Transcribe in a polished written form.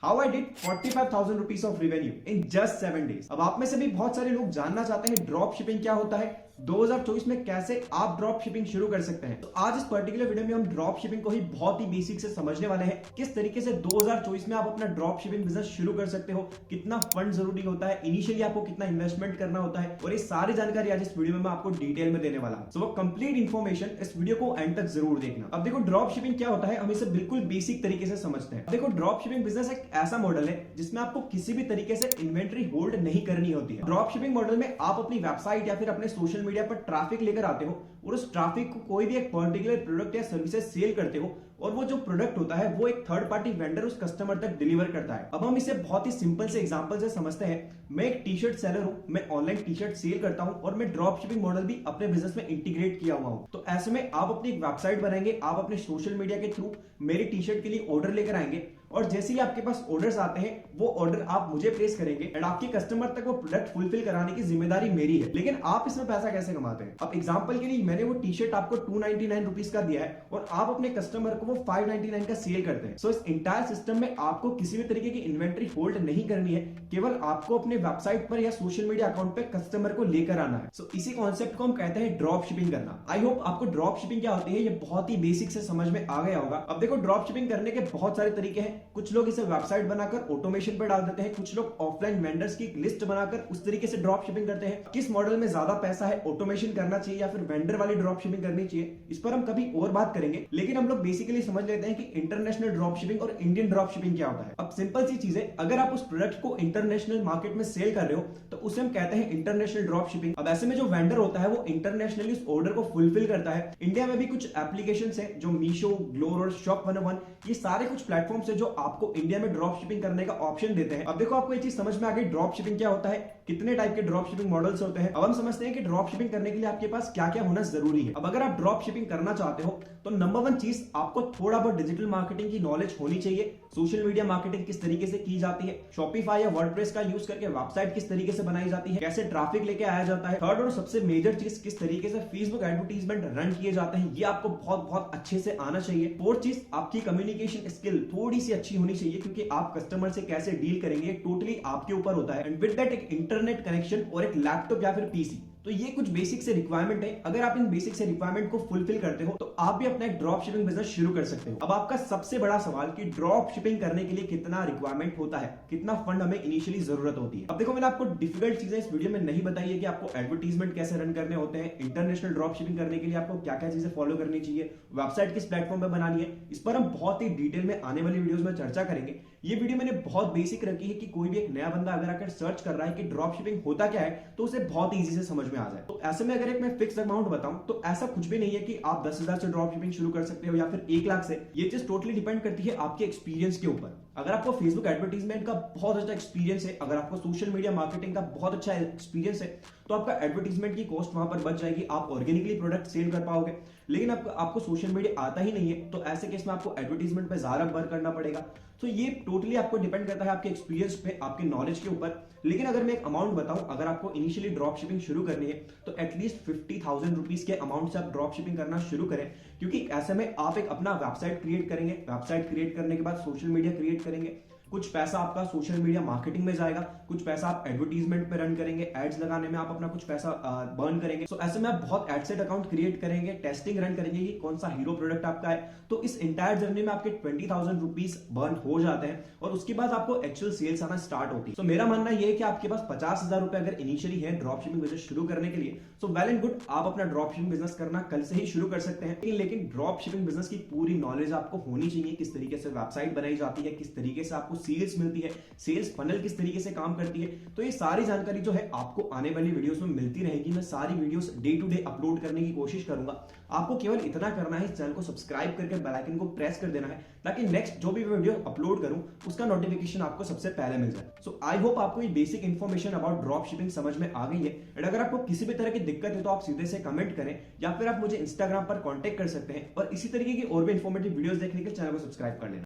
How I did 45,000 rupees of revenue in just 7 days। अब आप में से भी बहुत सारे लोग जानना चाहते हैं ड्रॉप शिपिंग क्या होता है, 2024 में कैसे आप ड्रॉप शिपिंग शुरू कर सकते हैं। तो आज इस पर्टिकुलर वीडियो में हम ड्रॉप शिपिंग को ही बहुत ही बेसिक से समझने वाले हैं। किस तरीके से 2024 में आप अपना ड्रॉप शिपिंग बिजनेस शुरू कर सकते हो, कितना फंड जरूरी होता है, इनिशियली आपको कितना इन्वेस्टमेंट करना होता है, और ये सारी जानकारी आज इस वीडियो में मैं आपको डिटेल में देने वाला हूं। सो वो कंप्लीट इन्फॉर्मेशन इस वीडियो को एंड तक जरूर देखना। अब देखो ड्रॉप शिपिंग क्या होता है, हम इसे बिल्कुल बेसिक तरीके से समझते हैं। देखो ड्रॉप शिपिंग बिजनेस एक ऐसा मॉडल है जिसमें आपको किसी भी तरीके से इन्वेंट्री होल्ड नहीं करनी होती है। ड्रॉप शिपिंग मॉडल में आप अपनी वेबसाइट या फिर अपने सोशल मीडिया पर ट्रैफिक लेकर आते हो और उस ट्रैफिक को कोई भी एक पर्टिकुलर प्रोडक्ट या सर्विसेज सेल करते हो, और वो जो प्रोडक्ट होता है वो एक थर्ड पार्टी वेंडर उस कस्टमर तक डिलीवर करता है। अब हम इसे बहुत ही सिंपल से एग्जांपल से समझते हैं। मैं एक टी शर्ट सेलर हूं, मैं ऑनलाइन टी शर्ट सेल करता हूं और मैं ड्रॉप शिपिंग मॉडल भी अपने बिजनेस में इंटीग्रेट किया हुआ हूं। तो ऐसे में आप अपनी एक वेबसाइट बनाएंगे, आप अपने सोशल मीडिया के थ्रू मेरी टी शर्ट के लिए ऑर्डर लेकर आएंगे, और जैसे ही आपके पास ऑर्डर्स आते हैं वो ऑर्डर आप मुझे प्लेस करेंगे एंड आपके कस्टमर तक वो प्रोडक्ट फुलफिल कराने की जिम्मेदारी मेरी है। लेकिन आप इसमें पैसा कैसे कमाते हैं? अब एग्जांपल के लिए मैंने वो टी शर्ट आपको 299 रुपीज का दिया है और आप अपने कस्टमर को वो 599 का सेल करते हैं। सो इस इंटायर सिस्टम में आपको किसी भी तरीके की इन्वेंट्री होल्ड नहीं करनी है, केवल आपको अपने वेबसाइट पर या सोशल मीडिया अकाउंट पे कस्टमर को लेकर आना है। सो इसी कॉन्सेप्ट को हम कहते हैं ड्रॉप शिपिंग करना। आई होप आपको ड्रॉप शिपिंग क्या होती है ये बहुत ही बेसिक से समझ में आ गया होगा। अब देखो ड्रॉप शिपिंग करने के बहुत सारे तरीके हैं। कुछ लोग इसे वेबसाइट बनाकर ऑटोमेशन पर डाल देते हैं, कुछ लोग ऑफलाइन वेंडर्स की लिस्ट बनाकर उस तरीके से ड्रॉप शिपिंग करते हैं। किस मॉडल में ज्यादा पैसा है, ऑटोमेशन करना चाहिए या फिर वेंडर वाली ड्रॉप शिपिंग करनी चाहिए, इस पर हम कभी और बात करेंगे। लेकिन हम लोग बेसिकली समझ लेते हैं कि इंटरनेशनल ड्रॉप शिपिंग और इंडियन ड्रॉप शिपिंग क्या होता है। अब सिंपल सी चीज है, अगर आप उस प्रोडक्ट को इंटरनेशनल मार्केट में सेल कर रहे हो तो उसे हम कहते हैं इंटरनेशनल ड्रॉप शिपिंग। अब ऐसे में जो वेंडर होता है वो इंटरनेशनली उस ऑर्डर को फुलफिल करता है। इंडिया में भी कुछ एप्लीकेशंस हैं जो मीशो, ग्लोर और शॉप 101, ये सारे कुछ प्लेटफॉर्म्स है जो आपको इंडिया में ड्रॉप शिपिंग करने का ऑप्शन देते हैं। अब देखो आपको ये चीज समझ में आ गई ड्रॉप शिपिंग क्या होता है, कितने टाइप के ड्रॉप शिपिंग मॉडल्स होते हैं। अब हम समझते हैं कि ड्रॉप शिपिंग करने के लिए आपके पास क्या क्या होना जरूरी है। अब अगर आप ड्रॉप शिपिंग करना चाहते हो तो नंबर 1 चीज, आपको थोड़ा बहुत डिजिटल मार्केटिंग की नॉलेज होनी चाहिए। सोशल मीडिया मार्केटिंग किस तरीके से की जाती है, शॉपिफाई या वर्डप्रेस का यूज करके वेबसाइट किस तरीके से बनाई जाती है, कैसे ट्रैफिक लेके आया जाता है। थर्ड और सबसे मेजर चीज, किस तरीके से फेसबुक एडवर्टीजमेंट रन किए जाते हैं, ये आपको बहुत बहुत अच्छे से आना चाहिए। फोर्थ चीज, आपकी कम्युनिकेशन स्किल थोड़ी सी अच्छी होनी चाहिए, क्योंकि आप कस्टमर से कैसे डील करेंगे टोटली आपके ऊपर होता है। एंड विद दैट एक इंटरनेट कनेक्शन और एक लैपटॉप या फिर पीसी। तो ये कुछ बेसिक से रिक्वायरमेंट है। अगर आप इन बेसिक से रिक्वायरमेंट को फुलफिल करते हो तो आप भी अपना एक ड्रॉप शिपिंग बिजनेस शुरू कर सकते हो। अब आपका सबसे बड़ा सवाल कि ड्रॉप शिपिंग करने के लिए कितना रिक्वायरमेंट होता है, कितना फंड हमें इनिशियली जरूरत होती है। अब देखो मैंने आपको डिफिकल्ट चीजें इस वीडियो में नहीं बताई है कि आपको एडवर्टीजमेंट कैसे रन करने होते हैं, इंटरनेशनल ड्रॉप शिपिंग करने के लिए आपको क्या क्या चीजें फॉलो करनी चाहिए, वेबसाइट किस प्लेटफॉर्म पर बनानी है, इस पर हम बहुत ही डिटेल में आने वाली वीडियोस में चर्चा करेंगे। ये वीडियो मैंने बहुत बेसिक रखी है कि कोई भी एक नया बंदा अगर आकर सर्च कर रहा है कि ड्रॉप शिपिंग होता क्या है तो उसे बहुत इजी से समझ में आ जाए। तो ऐसे में अगर एक मैं फिक्स अमाउंट बताऊं तो ऐसा कुछ भी नहीं है कि आप 10,000 से ड्रॉप शिपिंग शुरू कर सकते हो या फिर 1 लाख से। ये चीज टोटली डिपेंड करती है आपके एक्सपीरियंस के ऊपर। अगर आपको फेसबुक एडवर्टीजमेंट का बहुत अच्छा एक्सपीरियंस है, अगर आपको सोशल मीडिया मार्केटिंग का बहुत अच्छा एक्सपीरियंस है, तो आपका एडवर्टीजमेंट की कॉस्ट वहां पर बच जाएगी, आप ऑर्गेनिकली प्रोडक्ट सेल कर पाओगे। लेकिन आपको सोशल मीडिया आता ही नहीं है तो ऐसे केस में आपको एडवर्टीजमेंट पे ज्यादा वर्क करना पड़ेगा। तो ये टोटली आपको डिपेंड करता है आपके एक्सपीरियंस पे, आपके नॉलेज के ऊपर। लेकिन अगर मैं एक अमाउंट बताऊं, अगर आपको इनिशियली ड्रॉप शिपिंग शुरू करनी है तो एटलीस्ट 50,000 रुपीज के अमाउंट से आप ड्रॉप शिपिंग करना शुरू करें, क्योंकि ऐसे में आप एक अपना वेबसाइट क्रिएट करेंगे, वेबसाइट क्रिएट करने के बाद सोशल मीडिया क्रिएट करेंगे, कुछ पैसा आपका सोशल मीडिया मार्केटिंग में जाएगा, कुछ पैसा आप एडवर्टीजमेंट पे रन करेंगे, एड्स लगाने में आप अपना कुछ पैसा बर्न करेंगे। सो ऐसे में आप बहुत एडसेट अकाउंट क्रिएट करेंगे, टेस्टिंग रन करेंगे कि कौन सा हीरो प्रोडक्ट आपका है। तो इस इंटायर जर्नी में आपके 20,000 रुपीज बर्न हो जाते हैं और उसके बाद आपको एक्चुअल सेल्स आना स्टार्ट होती है। तो मेरा मानना यह है कि आपके पास 50,000 रुपए अगर इनिशियली है ड्रॉप शिपिंग बिजनेस शुरू करने के लिए, सो वेल एंड गुड, आप अपना ड्रॉप शिपिंग बिजनेस करना कल से ही शुरू कर सकते हैं। लेकिन ड्रॉप शिपिंग बिजनेस की पूरी नॉलेज आपको होनी चाहिए, किस तरीके से वेबसाइट बनाई जाती है, किस तरीके से आपको सेल्स मिलती है, सेल्स फनल किस तरीके से काम करती है। तो ये सारी जानकारी जो है आपको आने वाली वीडियोस में मिलती रहेगी। मैं सारी videos day to day upload करने की कोशिश करूंगा। आपको केवल इतना करना है, इस चैनल को सब्सक्राइब करके बेल आइकन को प्रेस कर देना है, ताकि नेक्स्ट जो भी वीडियो अपलोड करूं उसका नोटिफिकेशन आपको सबसे पहले मिल जाए। सो आई होप आपको ये basic information about drop shipping समझ में आ गई है। एंड अगर आपको किसी भी तरह की दिक्कत है तो आप सीधे से कमेंट करें या फिर आप मुझे इंस्टाग्राम पर कॉन्टेक्ट कर सकते हैं। और इसी तरीके की और भी इन्फॉर्मेटिव वीडियोस देखने के लिए चैनल को सब्सक्राइब कर लेना।